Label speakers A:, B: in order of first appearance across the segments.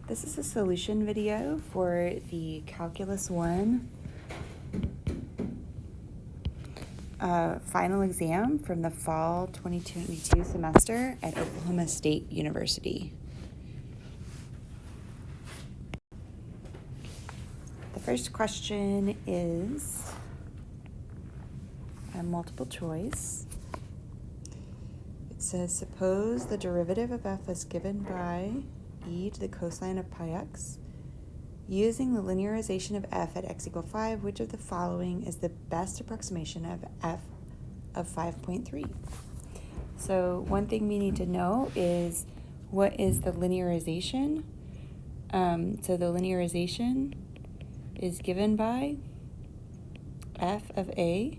A: This is a solution video for the Calculus 1 final exam from the fall 2022 semester at Oklahoma State University. The first question is a multiple choice. It says, suppose the derivative of f is given by e to the cosine of pi x. Using the linearization of f at x equals 5, which of the following is the best approximation of f of 5.3? So one thing we need to know is what is the linearization? So the linearization is given by f of a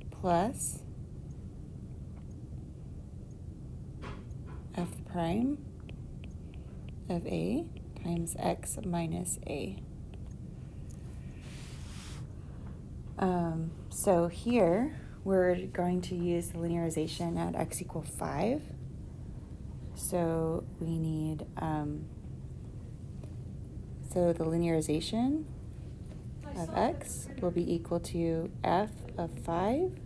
A: plus f prime of a times x minus a. So here we're going to use the linearization at x equals 5. So we need, so the linearization of x will be equal to f of 5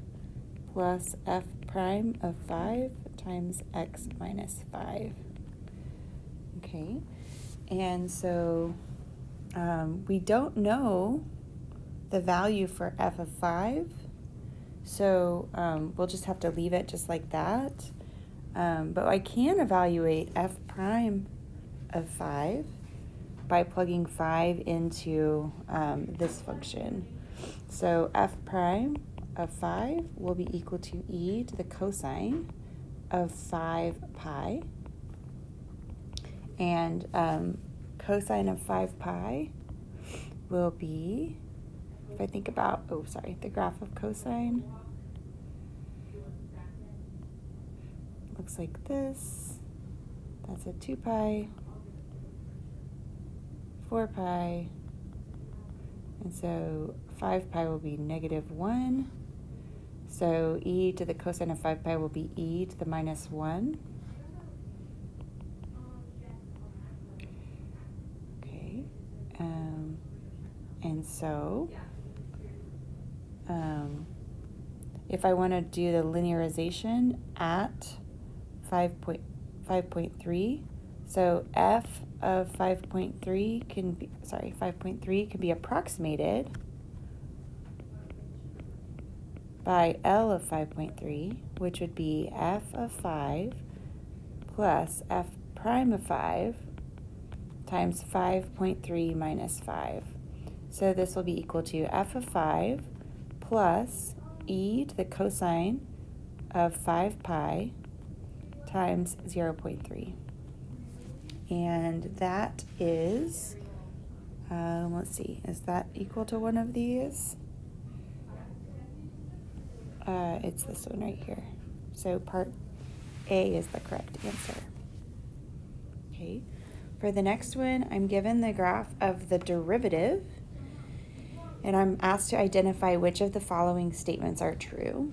A: plus f prime of 5 times x minus 5. Okay, and so we don't know the value for f of 5, so we'll just have to leave it just like that. But I can evaluate f prime of 5 by plugging 5 into this function. So f prime of 5 will be equal to e to the cosine of 5 pi. And cosine of 5 pi will be, if I think about, the graph of cosine looks like this. That's a 2 pi, 4 pi, and so 5 pi will be -1. So e to the cosine of 5 pi will be e to the minus 1. Okay, and so if I want to do the linearization at 5.3, so f of 5.3 can be, 5.3 can be approximated by L of 5.3, which would be f of 5 plus f prime of 5 times 5.3 minus 5. So this will be equal to f of 5 plus e to the cosine of 5 pi times 0.3. And that is, let's see, is that equal to one of these? It's this one right here. So part A is the correct answer. Okay, for the next one, I'm given the graph of the derivative, and I'm asked to identify which of the following statements are true.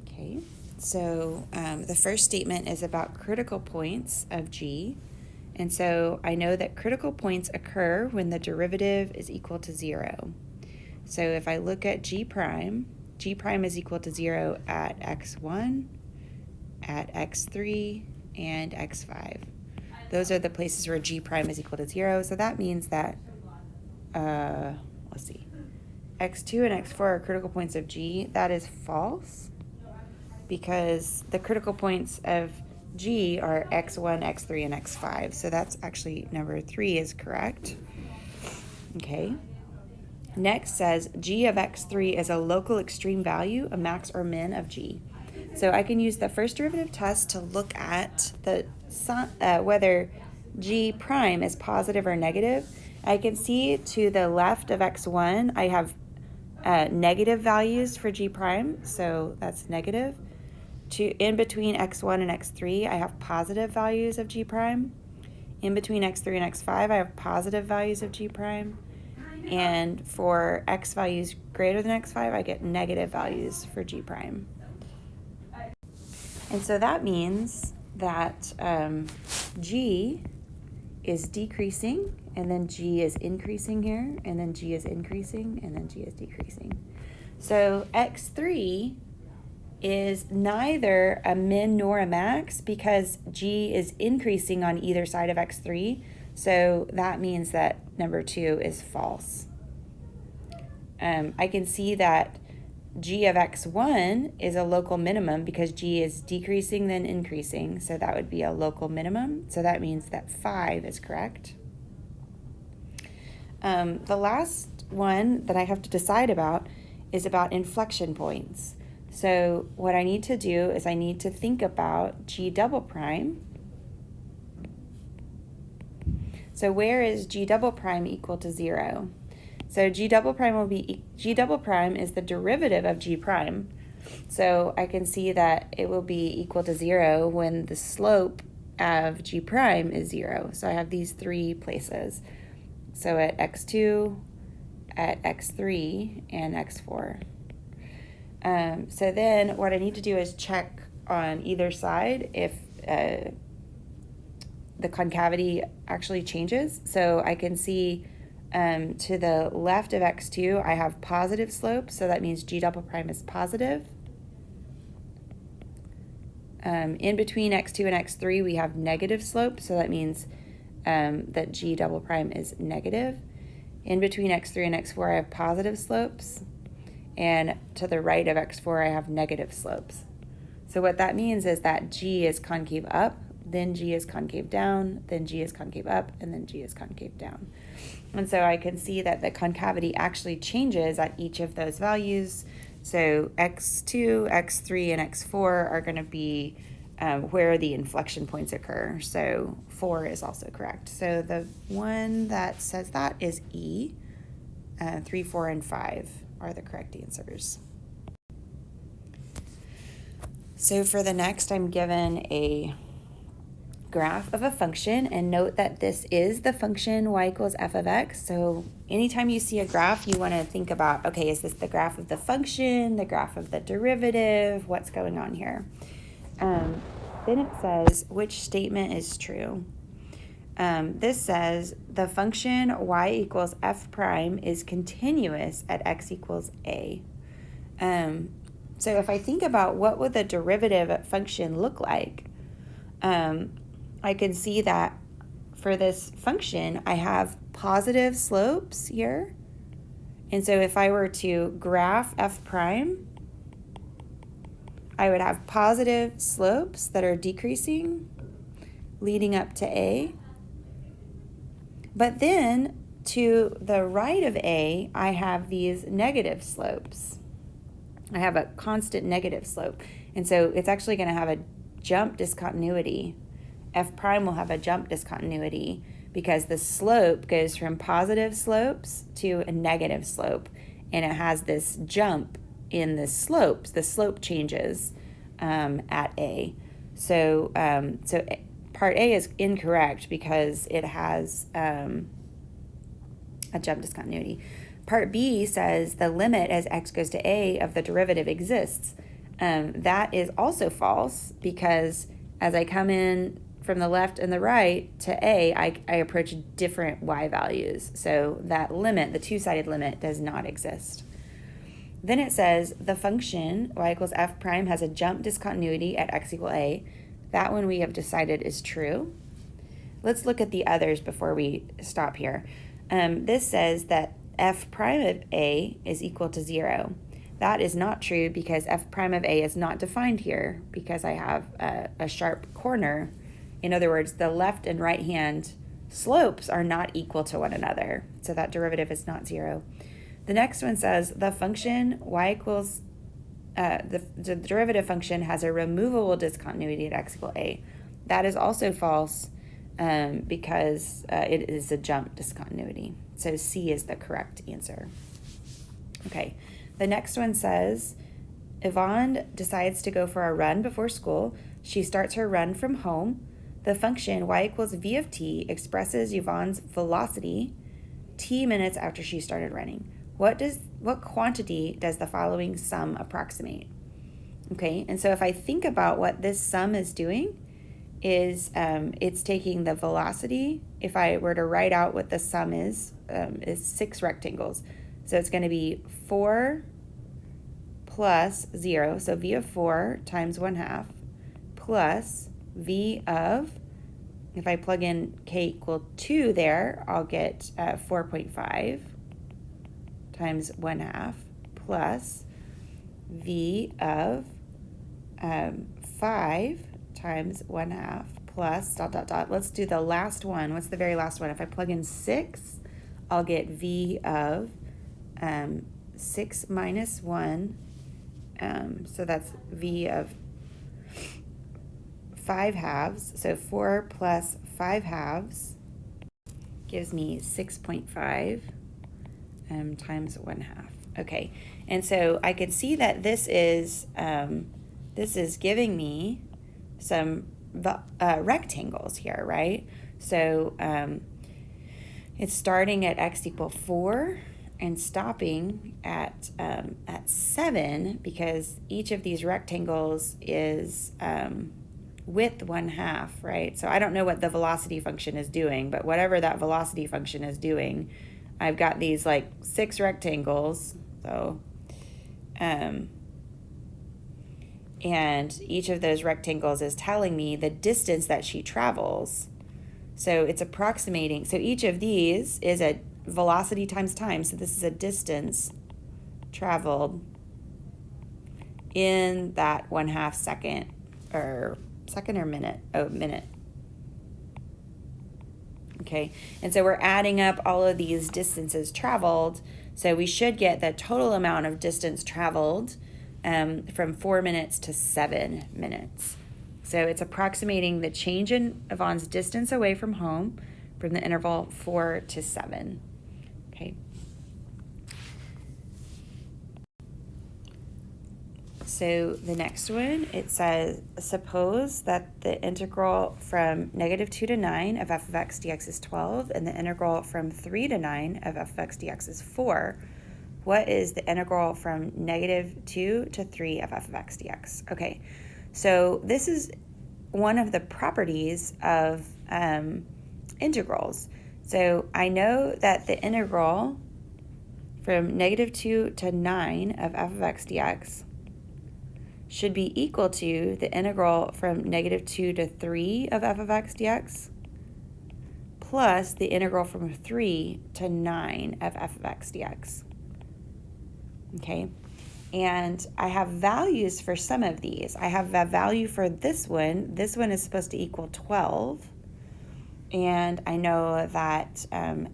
A: Okay, so the first statement is about critical points of g. And so I know that critical points occur when the derivative is equal to 0. So if I look at g prime is equal to 0 at x1, at x3, and x5. Those are the places where g prime is equal to 0. So that means that, let's see, x2 and x4 are critical points of g. That is false because the critical points of g are x1, x3, and x5. So that's actually number 3 is correct. Okay. Next says g of x3 is a local extreme value, a max or min of g. So I can use the first derivative test to look at the whether g prime is positive or negative. I can see to the left of x1, I have negative values for g prime, so that's negative. In between x1 and x3, I have positive values of g prime. In between x3 and x5, I have positive values of g prime. And for x values greater than x5, I get negative values for g prime. And so that means that g is decreasing, and then G is increasing here, and then G is increasing, and then G is decreasing. So X3 is neither a min nor a max because G is increasing on either side of X3. So that means that number 2 is false. I can see that G of X1 is a local minimum because G is decreasing then increasing. So that would be a local minimum. So that means that 5 is correct. The last one that I have to decide about is about inflection points. So what I need to do is I need to think about G double prime. So where is G double prime equal to 0? So G double prime is the derivative of G prime. So I can see that it will be equal to 0 when the slope of G prime is 0. So I have these 3 places. So at X2, at X3, and X4. So then what I need to do is check on either side if the concavity actually changes. So I can see to the left of X2, I have positive slope, so that means G double prime is positive. In between X2 and X3, we have negative slope, so that means that G double prime is negative. In between X3 and X4, I have positive slopes, and to the right of X4, I have negative slopes. So what that means is that G is concave up, then G is concave down, then G is concave up, and then G is concave down. And so I can see that the concavity actually changes at each of those values. So X2, X3, and X4 are going to be where the inflection points occur. So 4 is also correct. So the one that says that is E. 3, 4, and 5 are the correct answers. So for the next, I'm given a graph of a function, and note that this is the function y equals f of x. So anytime you see a graph, you want to think about, okay, is this the graph of the function, the graph of the derivative, what's going on here? Then it says, which statement is true? This says the function y equals f prime is continuous at x equals a. So if I think about what would the derivative function look like, I can see that for this function, I have positive slopes here. And so if I were to graph f prime, I would have positive slopes that are decreasing, leading up to A. But then to the right of A, I have these negative slopes. I have a constant negative slope. And so it's actually going to have a jump discontinuity. F prime will have a jump discontinuity because the slope goes from positive slopes to a negative slope, and it has this jump in the slopes. The slope changes at A. So part A is incorrect because it has a jump discontinuity. Part B says the limit as x goes to A of the derivative exists. That is also false because as I come in from the left and the right to A, I approach different y values. So that limit, the two-sided limit, does not exist. Then it says the function y equals f prime has a jump discontinuity at x equal A. That one we have decided is true. Let's look at the others before we stop here. This says that f prime of A is equal to 0. That is not true because f prime of A is not defined here because I have a sharp corner. In other words, the left and right hand slopes are not equal to one another. So that derivative is not 0. The next one says the function y equals, the derivative function has a removable discontinuity at x equal A. That is also false because it is a jump discontinuity. So C is the correct answer. Okay, the next one says Yvonne decides to go for a run before school. She starts her run from home. The function y equals v of t expresses Yvonne's velocity t minutes after she started running. What quantity does the following sum approximate? Okay, and so if I think about what this sum is doing, is it's taking the velocity. If I were to write out what the sum is 6 rectangles. So it's going to be 4 plus 0, so v of 4 times 1/2, plus v of, if I plug in k equal 2 there, I'll get 4.5 times 1/2, plus v of 5 times 1/2, plus dot dot dot. Let's do the last one. What's the very last one? If I plug in 6, I'll get v of 6 minus 1, so that's v of 5/2, so 4 plus 5/2 gives me 6.5 times 1/2. Okay, and so I can see that this is giving me some rectangles here, right? So it's starting at x equal 4 and stopping at 7, because each of these rectangles is width 1/2, right? So I don't know what the velocity function is doing, but whatever that velocity function is doing, I've got these like 6 rectangles, so and each of those rectangles is telling me the distance that she travels. So it's approximating, so each of these is a velocity times time, so this is a distance traveled in that 1/2 second, or minute, minute. Okay, and so we're adding up all of these distances traveled, so we should get the total amount of distance traveled from 4 minutes to 7 minutes. So it's approximating the change in Yvonne's distance away from home from the interval 4 to 7. Okay. So the next one, it says, suppose that the integral from -2 to 9 of f of x dx is 12, and the integral from 3 to 9 of f of x dx is 4. What is the integral from -2 to 3 of f of x dx? Okay, so this is one of the properties of integrals. So I know that the integral from -2 to 9 of f of x dx should be equal to the integral from -2 to 3 of f of x dx plus the integral from 3 to 9 of f of x dx. Okay, and I have values for some of these. I have a value for this one. This one is supposed to equal 12. And I know that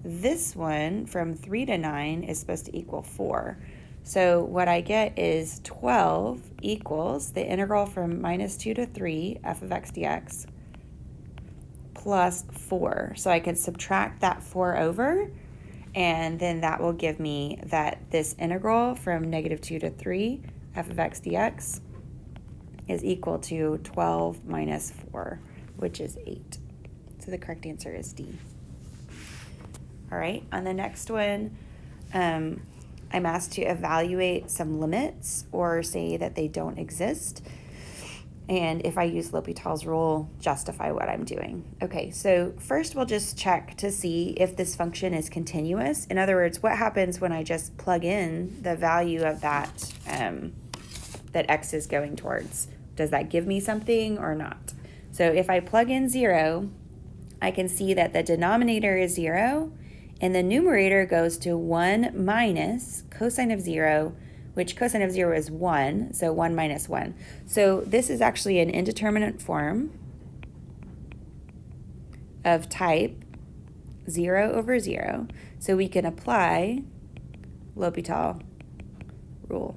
A: this one from 3 to 9 is supposed to equal 4. So what I get is 12 equals the integral from -2 to 3 f of x dx plus 4. So I can subtract that 4 over, and then that will give me that this integral from -2 to 3 f of x dx is equal to 12 minus 4, which is 8. So the correct answer is D. All right, on the next one, I'm asked to evaluate some limits or say that they don't exist. And if I use L'Hopital's rule, justify what I'm doing. Okay, so first we'll just check to see if this function is continuous. In other words, what happens when I just plug in the value of that that x is going towards? Does that give me something or not? So if I plug in 0, I can see that the denominator is 0, and the numerator goes to 1 minus cosine of 0, which cosine of 0 is 1, so 1 minus 1. So this is actually an indeterminate form of type 0 over 0. So we can apply L'Hopital rule.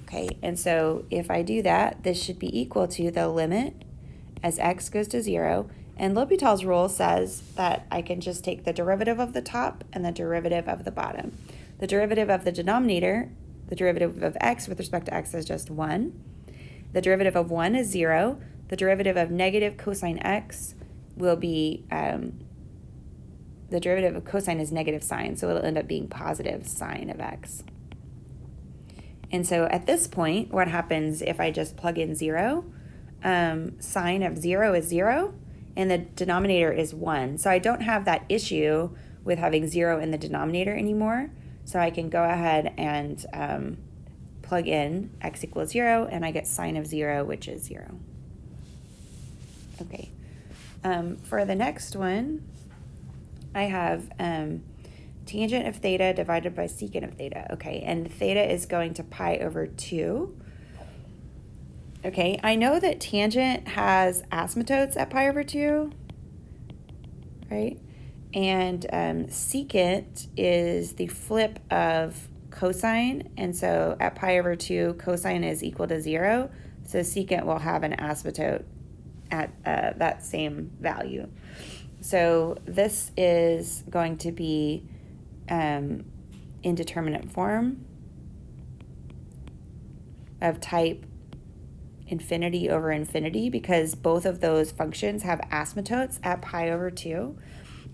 A: Okay, and so if I do that, this should be equal to the limit as x goes to 0. And L'Hopital's rule says that I can just take the derivative of the top and the derivative of the bottom. The derivative of the denominator, the derivative of x with respect to x is just 1. The derivative of 1 is 0. The derivative of negative cosine x will be, the derivative of cosine is negative sine, so it'll end up being positive sine of x. And so at this point, what happens if I just plug in 0? sine of 0 is 0, and the denominator is 1. So I don't have that issue with having 0 in the denominator anymore. So I can go ahead and plug in x equals 0, and I get sine of 0, which is 0. Okay. For the next one, I have tangent of theta divided by secant of theta. Okay, and theta is going to pi over 2. Okay, I know that tangent has asymptotes at pi over 2, right? And secant is the flip of cosine, and so at pi over 2, cosine is equal to 0, so secant will have an asymptote at that same value. So this is going to be indeterminate form of type infinity over infinity, because both of those functions have asymptotes at pi over 2.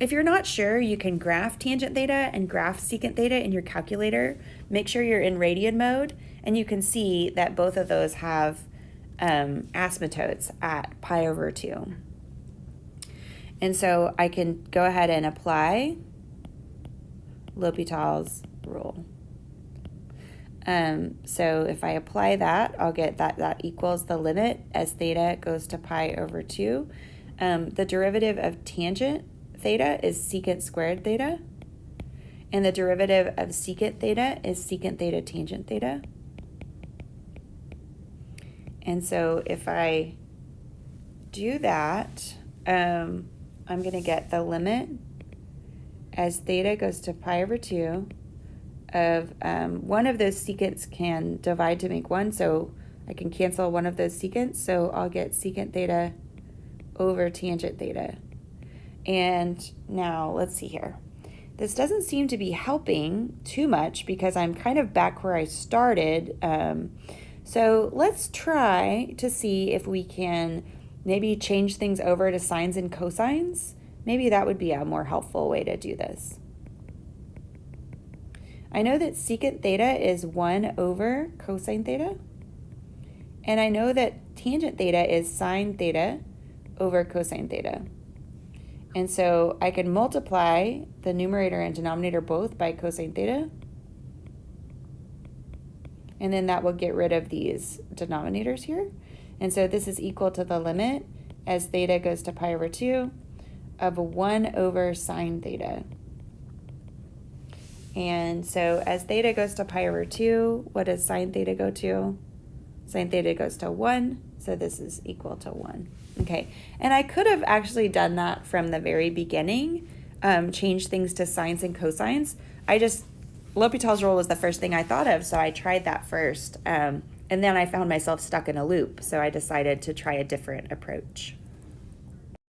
A: If you're not sure, you can graph tangent theta and graph secant theta in your calculator. Make sure you're in radian mode, and you can see that both of those have asymptotes at pi over 2. And so I can go ahead and apply L'Hopital's rule. So if I apply that, I'll get that equals the limit as theta goes to pi over 2. The derivative of tangent theta is secant squared theta, and the derivative of secant theta is secant theta tangent theta. And so if I do that, I'm going to get the limit as theta goes to pi over 2 of one of those secants can divide to make 1, so I can cancel one of those secants, so I'll get secant theta over tangent theta. And now let's see here. This doesn't seem to be helping too much because I'm kind of back where I started. So let's try to see if we can maybe change things over to sines and cosines. Maybe that would be a more helpful way to do this. I know that secant theta is 1 over cosine theta. And I know that tangent theta is sine theta over cosine theta. And so I can multiply the numerator and denominator both by cosine theta. And then that will get rid of these denominators here. And so this is equal to the limit as theta goes to pi over 2 of 1 over sine theta. And so as theta goes to pi over 2, what does sine theta go to? Sine theta goes to 1, so this is equal to 1. Okay, and I could have actually done that from the very beginning, change things to sines and cosines. L'Hopital's rule was the first thing I thought of, so I tried that first. And then I found myself stuck in a loop, so I decided to try a different approach.